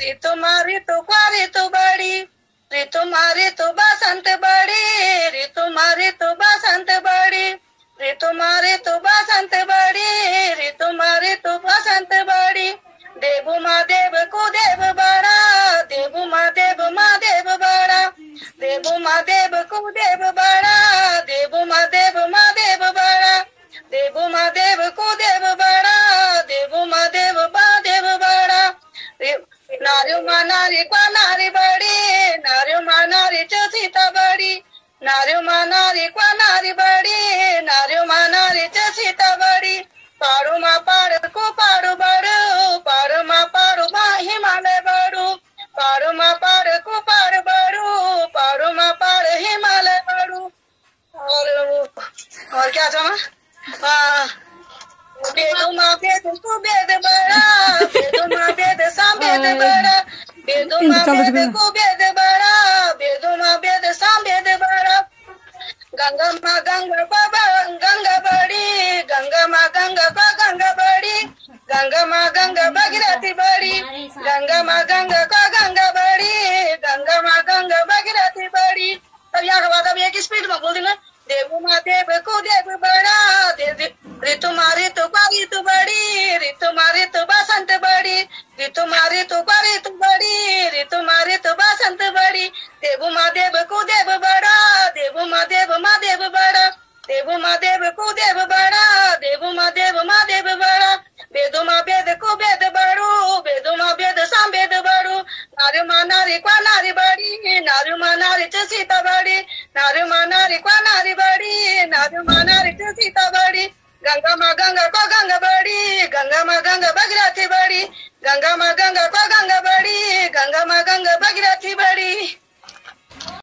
ऋतु मा ऋतु को ऋतु बड़ी, ऋतु मा ऋतु बसंत बड़ी, ऋतु मा ऋतु बसंत बड़ी, ऋतु मा ऋतु बसंत बड़ी, ऋतु मा ऋतु बसंत बड़ी। देवु माँ देव को देव बड़ा, देवु माँ देव बड़ा, देवु माँ देव को देव बड़ा, देवु माँ देव बड़ा, देवु माँ देव को देव बड़ा, देवु माँ देव बड़ा। नार्यो माँ नारी को नारी बड़ी, नार्यो माँ नारी चो सीता बड़ी, नार्यो माँ नारी को नारी बड़ी, नार्यो माँ नारी चो सीता बड़ी। पारो माँ पार को पारो बड़ो, पारो माँ पारो माँ हिमालय बड़ो, पारो माँ पार को पार बड़ो, पारो माँ पार हिमालय बड़ो। और क्या था माँ? वेदो माँ वेद को वेद बड़ा, वेदो माँ वेद सामवेद बड़ा, वेदो माँ वेद को वेद बड़ा, वेदो माँ वेद सामवेद बड़ा। गंगा माँ गंगा बाबा गंगा बड़ी, गंगा माँ गंगा को गंगा बड़ी, गंगा माँ गंगा भगीरथी बड़ी, गंगा माँ गंगा को गंगा बड़ी, गंगा माँ गंगा भगीरथी बड़ी। अब यहाँ के बाद अब एक स्पीड में बोल देना। देवु माँ देव को देव बड़ा, ऋतु माँ ऋतु को ऋतु बड़ी, ऋतु माँ ऋतु बसंत बड़ी, ऋतु माँ ऋतु को ऋतु बड़ी, ऋतु माँ ऋतु बसंत बड़ी। देवु माँ देव को देव बड़ा, देवु माँ देव बड़ा, देवु माँ देव को देव बड़ा, देवु माँ देव बड़ा। वेदो माँ वेद को वेद बड़ो, वेदो माँ वेद सामवेद बड़ो। नार्यो माँ नारी को नारी बड़ी, नार्यो माँ नारी च सीता बड़ी, नार्यो माँ नारी को नारी बड़ी, नार्यो माँ नारी च सीता बड़ी। गंगा माँ गंगा को गंगा बड़ी, गंगा माँ गंगा भगीरथी बड़ी, गंगा माँ गंगा को गंगा बड़ी, गंगा माँ गंगा भगीरथी बड़ी।